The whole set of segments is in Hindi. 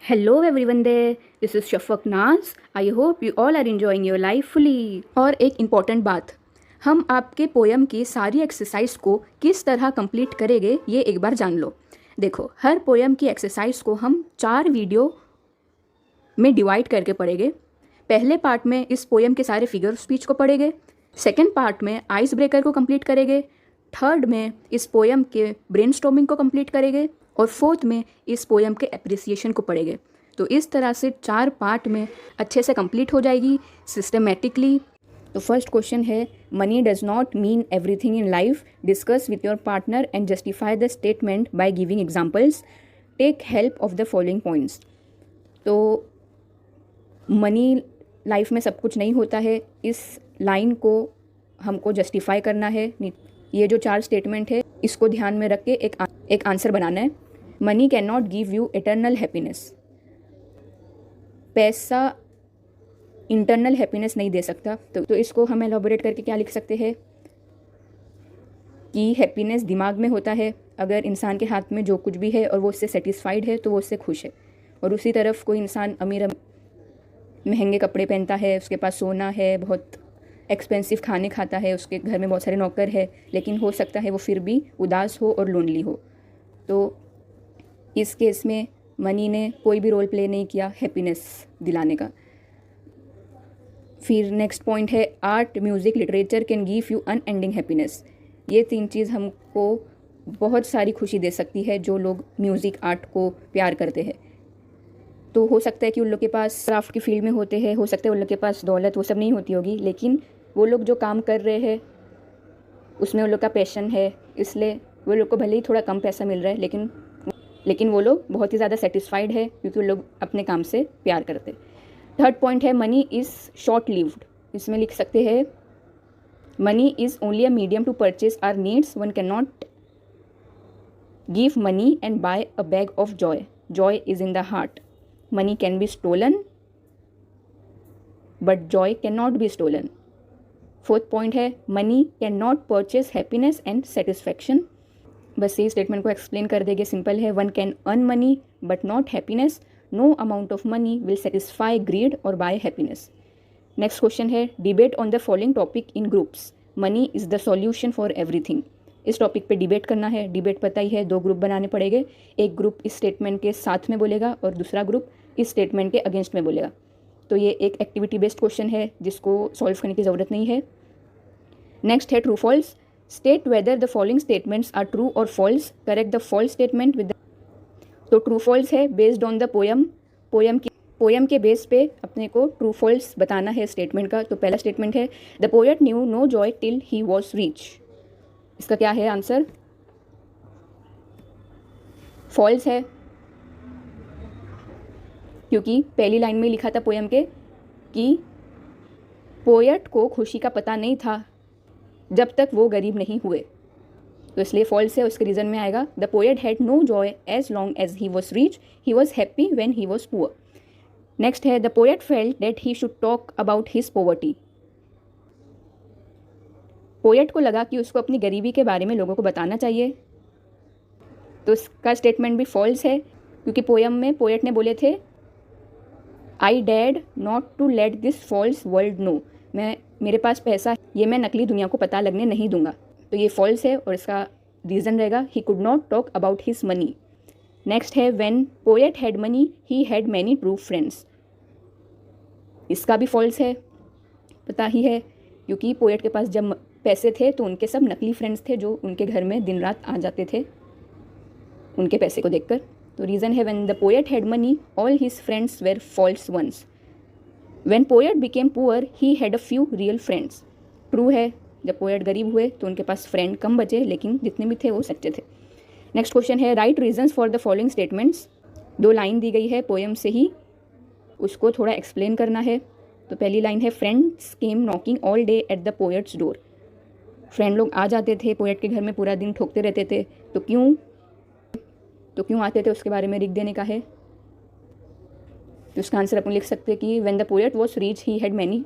Hello everyone there, this is Shafaq Naz. I hope you all are enjoying your life fully. और एक इम्पॉर्टेंट बात, हम आपके पोयम की सारी एक्सरसाइज को किस तरह कंप्लीट करेंगे ये एक बार जान लो। देखो, हर पोयम की एक्सरसाइज को हम 4 वीडियो में डिवाइड करके पढ़ेंगे। पहले पार्ट में इस पोयम के सारे फिगर स्पीच को पढ़ेंगे, सेकेंड पार्ट में आइस ब्रेकर को कंप्लीट करेंगे, थर्ड में इस पोयम के ब्रेनस्टॉर्मिंग को कंप्लीट करेंगे और फोर्थ में इस पोयम के एप्रिसिएशन को पढ़ेंगे। तो इस तरह से 4 पार्ट में अच्छे से कंप्लीट हो जाएगी सिस्टमेटिकली। तो फर्स्ट क्वेश्चन है, money does not mean everything in life, discuss with your partner and justify the statement by giving examples, take help of the following points. तो मनी लाइफ में सब कुछ नहीं होता है, इस लाइन को हमको जस्टिफाई करना है। ये जो 4 स्टेटमेंट है इसको ध्यान में रख के एक आंसर बनाना है। Money can not give you eternal happiness, पैसा इंटरनल हैप्पीनेस नहीं दे सकता। तो इसको हम एलॉबोरेट करके क्या लिख सकते हैं कि हैप्पीनेस दिमाग में होता है। अगर इंसान के हाथ में जो कुछ भी है और वो उससे सेटिस्फाइड है तो वो उससे खुश है। और उसी तरफ कोई इंसान अमीर महंगे कपड़े पहनता है, उसके पास सोना है, बहुत एक्सपेंसिव खाने खाता है, उसके घर में बहुत सारे नौकर है, लेकिन हो सकता है वो फिर भी उदास हो और लोनली हो। तो इस केस में मनी ने कोई भी रोल प्ले नहीं किया हैप्पीनेस दिलाने का। फिर नेक्स्ट पॉइंट है, art, music, literature can give you unending happiness. ये 3 चीज़ हमको बहुत सारी खुशी दे सकती है जो लोग म्यूज़िक, आर्ट को प्यार करते हैं। तो हो सकता है कि उन लोग के पास क्राफ्ट की फील्ड में होते हैं, हो सकता है उन लोग के पास दौलत वो सब नहीं होती होगी, लेकिन वो लोग जो काम कर रहे हैं उसमें उन लोग का पैशन है, इसलिए वो लोग को भले ही थोड़ा कम पैसा मिल रहा है लेकिन वो लोग बहुत ही ज़्यादा सेटिस्फाइड है क्योंकि वो लोग अपने काम से प्यार करते। थर्ड पॉइंट है, मनी इज़ शॉर्ट लिव्ड। इसमें लिख सकते हैं, money is only a medium to purchase our needs, one can not give money and buy a bag of joy, joy is in the heart. Money can be stolen, but joy cannot be stolen. Fourth point है, money can not purchase happiness and satisfaction. बस ये स्टेटमेंट को एक्सप्लेन कर देंगे, सिंपल है। One can earn money but not happiness, no amount of money will satisfy greed or buy happiness. Next question है, debate on the following topic in groups, money is the solution for everything. इस टॉपिक पे डिबेट करना है। डिबेट पता ही है, 2 ग्रुप बनाने पड़ेंगे। एक ग्रुप इस स्टेटमेंट के साथ में बोलेगा और दूसरा ग्रुप इस स्टेटमेंट के अगेंस्ट में बोलेगा। तो ये एक एक्टिविटी बेस्ड क्वेश्चन है जिसको सॉल्व करने की ज़रूरत नहीं है। नेक्स्ट है, true false, state whether the following statements are true or false, correct the false statement with. तो ट्रू फॉल्स है बेस्ड ऑन द पोयम के बेस पे अपने को ट्रू फॉल्स बताना है स्टेटमेंट का। तो पहला स्टेटमेंट है, the poet knew no joy till he was rich. इसका क्या है आंसर? फॉल्स है, क्योंकि पहली लाइन में लिखा था पोयम के कि पोएट को खुशी का पता नहीं था जब तक वो गरीब नहीं हुए, तो इसलिए फॉल्स है। उसके रीज़न में आएगा, the poet had no joy as long as he was rich, he was happy when he was poor. Next है, the poet felt that he should talk about his poverty. Poet को लगा कि उसको अपनी गरीबी के बारे में लोगों को बताना चाहिए, तो इसका स्टेटमेंट भी फॉल्स है, क्योंकि पोयम में पोएट ने बोले थे, I did not to let this false world know, मेरे पास पैसा, ये मैं नकली दुनिया को पता लगने नहीं दूंगा। तो ये फॉल्स है और इसका रीज़न रहेगा, he could not talk about his money. Next है, when poet had money he had many true friends. इसका भी फॉल्स है, पता ही है, क्योंकि पोएट के पास जब पैसे थे तो उनके सब नकली फ्रेंड्स थे जो उनके घर में दिन रात आ जाते थे उनके पैसे को देखकर। तो रीज़न है, when the poet had money all his friends were false ones, when poet became poor he had a few real friends. True है, जब पोएट गरीब हुए तो उनके पास फ्रेंड कम बचे, लेकिन जितने भी थे वो सच्चे थे। नेक्स्ट क्वेश्चन है, write reasons for the following statements. 2 line दी गई है पोयम से ही, उसको थोड़ा एक्सप्लेन करना है। तो पहली लाइन है, friends came knocking all day at the poets door. Friend लोग आ जाते थे पोएट के घर में, पूरा दिन ठोकते रहते थे। तो क्यों आते थे उसके बारे में लिख देने का है। तो उसका आंसर अपन लिख सकते हैं कि when the poet was rich he had many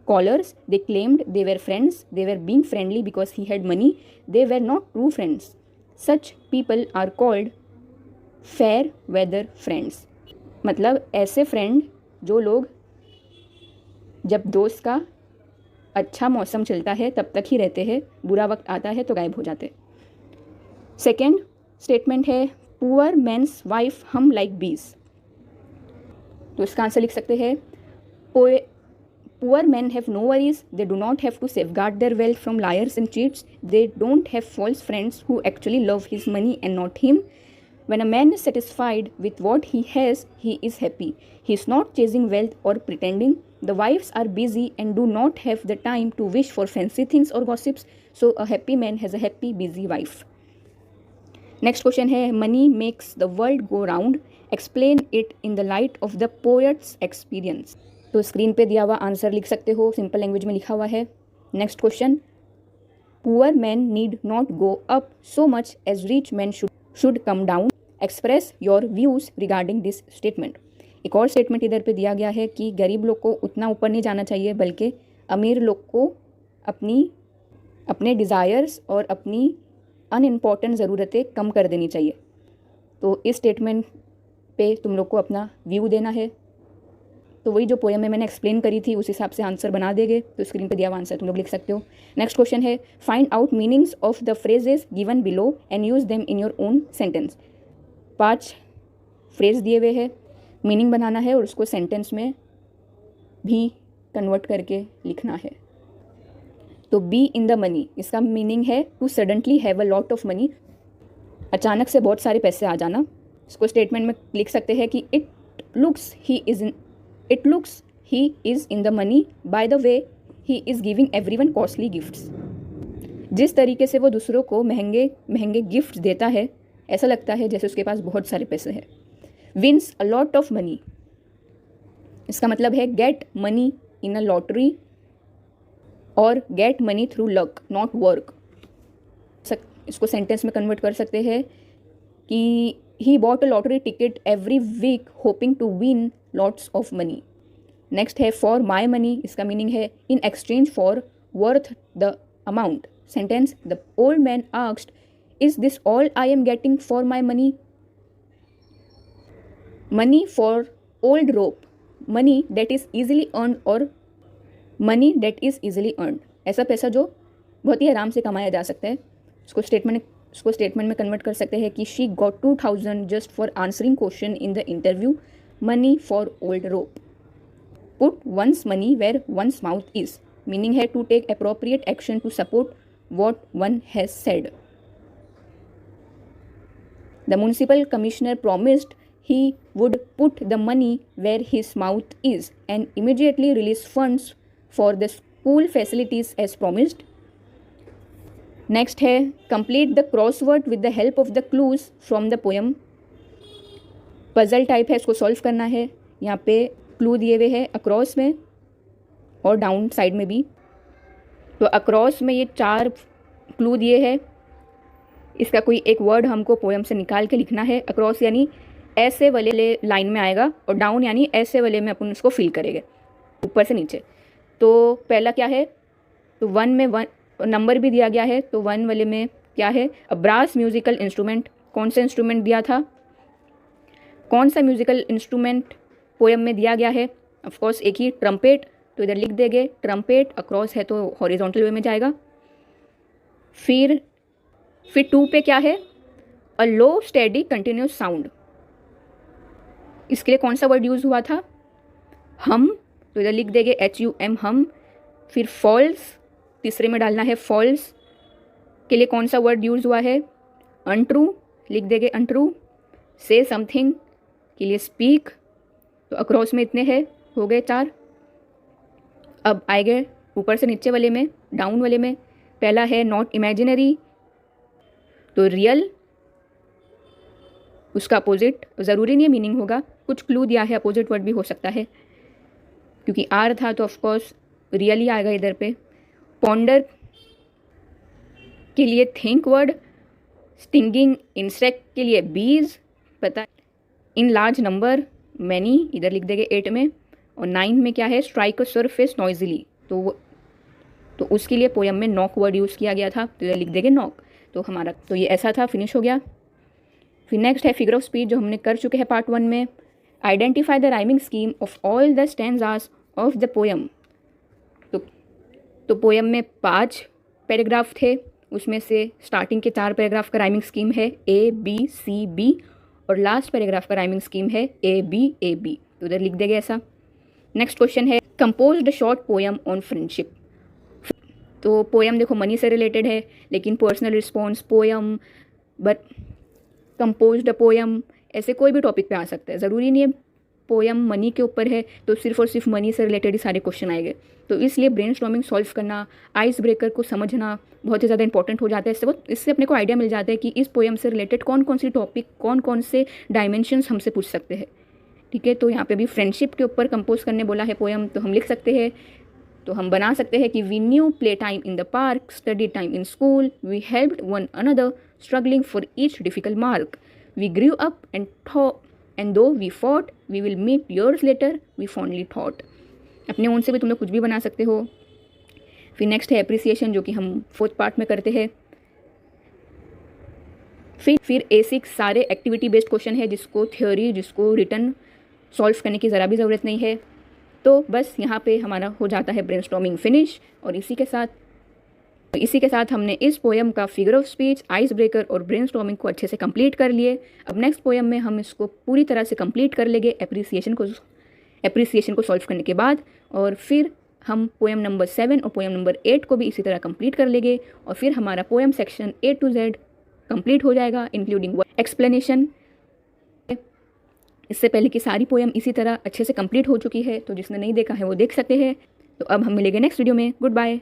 callers, they claimed they were friends, they were being friendly because he had money, they were not true friends, such people are called fair weather friends. मतलब ऐसे फ्रेंड जो लोग जब दोस्त का अच्छा मौसम चलता है तब तक ही रहते हैं, बुरा वक्त आता है तो गायब हो जाते। सेकेंड स्टेटमेंट है पुअर मैन्स वाइफ हम लाइक बीज। तो इसका आंसर लिख सकते हैं poor men have no worries, they do not have to safeguard their wealth from liars and cheats, they don't have false friends who actually love his money and not him. When a man is satisfied with what he has, he is happy. He is not chasing wealth or pretending. The wives are busy and do not have the time to wish for fancy things or gossips, so a happy man has a happy, busy wife. Next question है money makes the world go round. Explain it in the light of the poet's experience. तो स्क्रीन पे दिया हुआ आंसर लिख सकते हो, सिंपल लैंग्वेज में लिखा हुआ है। Next question poor man need not go up so much as rich man should come down. Express your views regarding this statement. एक और स्टेटमेंट इधर पे दिया गया है कि गरीब लोग को उतना ऊपर नहीं जाना चाहिए, बल्कि अमीर लोग को अपने डिज़ायर्स और अपनी अनइम्पॉर्टेंट ज़रूरतें कम कर देनी चाहिए। तो इस स्टेटमेंट पे तुम लोग को अपना व्यू देना है। तो वही जो पोएम में मैंने एक्सप्लेन करी थी उस हिसाब से आंसर बना देंगे। तो स्क्रीन पे दिया हुआ आंसर तुम लोग लिख सकते हो। नेक्स्ट क्वेश्चन है find out meanings of the phrases given below and use them in your own sentence. 5 phrase दिए हुए हैं, मीनिंग बनाना है और उसको सेंटेंस में भी कन्वर्ट करके लिखना है। तो बी इन द मनी, इसका मीनिंग है to suddenly have a lot of money, अचानक से बहुत सारे पैसे आ जाना। इसको स्टेटमेंट में लिख सकते हैं कि it looks he is in the money by the way he is giving everyone costly gifts. जिस तरीके से वो दूसरों को महंगे महंगे गिफ्ट देता है ऐसा लगता है जैसे उसके पास बहुत सारे पैसे हैं। Wins a lot of money, इसका मतलब है get money in a lottery और get money through luck not work. इसको सेंटेंस में कन्वर्ट कर सकते हैं कि he bought a lottery ticket every week hoping to win lots of money. Next है फॉर माई मनी, इसका मीनिंग है in exchange for worth the amount. Sentence the old man asked is this all I am getting for my money. Money for old rope, money that is easily earn और money that is easily earn, ऐसा पैसा जो बहुत ही आराम से कमाया जा सकता है। उसको स्टेटमेंट में कन्वर्ट कर सकते हैं कि she got 2000 just for answering question in the interview. Money for old rope. Put one's money where one's mouth is, meaning है to take appropriate action to support what one has said. The municipal commissioner promised he would put the money where his mouth is and immediately release funds for the school facilities as promised. Next है complete the crossword with the help of the clues from the poem. Puzzle type है, इसको सॉल्व करना है। यहाँ पे क्लू दिए हुए हैं अक्रॉस में और डाउन साइड में भी। तो अक्रॉस में ये 4 क्लू दिए हैं, इसका कोई एक वर्ड हमको पोएम से निकाल के लिखना है। अक्रॉस यानी ऐसे वाले लाइन में आएगा और डाउन यानी ऐसे वाले में अपन उसको फिल करेंगे ऊपर से नीचे। तो पहला क्या है, तो 1 में 1 नंबर भी दिया गया है, तो 1 वाले में क्या है, अ ब्रास म्यूजिकल इंस्ट्रूमेंट। कौन सा इंस्ट्रूमेंट दिया था, कौन सा म्यूजिकल इंस्ट्रूमेंट पोएम में दिया गया है, ऑफ कोर्स एक ही ट्रम्पेट। तो इधर लिख देंगे ट्रम्पेट, अक्रॉस है तो हॉरिजॉन्टल वे में जाएगा। फिर 2 पे क्या है, अ लो स्टेडी कंटिन्यूस साउंड। इसके लिए कौन सा वर्ड यूज़ हुआ था, हम, तो इधर लिख देंगे HUM हम। फिर फॉल्स, तीसरे में डालना है फॉल्स के लिए कौन सा वर्ड यूज़ हुआ है, अनट्रू, लिख देंगे अनट्रू। से समथिंग के लिए स्पीक, तो अक्रॉस में इतने हैं, हो गए 4। अब आएंगे ऊपर से नीचे वाले में, डाउन वाले में। पहला है नॉट इमेजिनरी, तो रियल, उसका अपोजिट ज़रूरी नहीं है मीनिंग होगा, कुछ क्लू दिया है, अपोजिट वर्ड भी हो सकता है। क्योंकि आर था तो ऑफकोर्स रियल ही आएगा इधर पे। पॉन्डर के लिए थिंक वर्ड, स्टिंगिंग इंसेक्ट के लिए बीज, पता। इन लार्ज नंबर मैनी, इधर लिख देंगे 8 में। और 9 में क्या है, स्ट्राइक अ सरफेस नॉइजली, तो उसके लिए पोएम में नॉक वर्ड यूज़ किया गया था, तो इधर लिख देंगे नॉक। तो हमारा तो ये ऐसा था, फिनिश हो गया। फिर नेक्स्ट है फिगर ऑफ स्पीच, जो हमने कर चुके हैं पार्ट 1 में। Identify the rhyming scheme of all the stanzas of the poem. तो पोएम में 5 पैराग्राफ थे, उसमें से स्टार्टिंग के 4 पैराग्राफ का राइमिंग स्कीम है A B C B और लास्ट पैराग्राफ का राइमिंग स्कीम है A B A B। तो उधर लिख देंगे ऐसा। नेक्स्ट क्वेश्चन है compose the short poem on friendship. तो पोएम देखो मनी से रिलेटेड है, लेकिन personal response poem but compose the poem ऐसे कोई भी टॉपिक पे आ सकता है, ज़रूरी नहीं है पोएम मनी के ऊपर है तो सिर्फ और सिर्फ मनी से रिलेटेड ही सारे क्वेश्चन आएंगे। तो इसलिए ब्रेनस्टॉर्मिंग सॉल्व करना, आइस ब्रेकर को समझना बहुत ही ज़्यादा इंपॉर्टेंट हो जाता है। इससे अपने को आइडिया मिल जाता है कि इस पोएम से रिलेटेड कौन कौन सी टॉपिक, कौन कौन से डायमेंशंस हमसे पूछ सकते हैं। ठीक है, तो यहाँ पे भी फ्रेंडशिप के ऊपर कंपोज करने बोला है पोएम, तो हम लिख सकते हैं, तो हम बना सकते हैं कि we new play time in the park, study time in school, we helped one another struggling for each difficult mark, we grew up and though we fought we will meet years later we fondly thought. अपने ओन से भी तुम लोग कुछ भी बना सकते हो। फिर नेक्स्ट है एप्रिसिएशन, जो कि हम 4th पार्ट में करते हैं। फिर A6 सारे एक्टिविटी बेस्ड क्वेश्चन है, जिसको थ्योरी, जिसको रिटर्न सॉल्व करने की ज़रा भी ज़रूरत नहीं है। तो बस यहाँ पे हमारा हो जाता है ब्रेनस्टॉर्मिंग फिनिश। और इसी के साथ हमने इस पोएम का figure of speech, ice breaker और ब्रेनस्टॉर्मिंग को अच्छे से कंप्लीट कर लिए। अब नेक्स्ट पोएम में हम इसको पूरी तरह से कंप्लीट कर लेंगे एप्रिसिएशन को सॉल्व करने के बाद, और फिर हम पोएम नंबर 7 और पोएम नंबर 8 को भी इसी तरह कंप्लीट कर लेंगे। और फिर हमारा poem section A to Z complete हो जाएगा, इंक्लूडिंग एक्सप्लेनेशन। इससे पहले की सारी पोएम इसी तरह अच्छे से कंप्लीट हो चुकी है, तो जिसने नहीं देखा है वो देख सकते हैं। तो अब हम मिलेंगे नेक्स्ट वीडियो में। Good bye.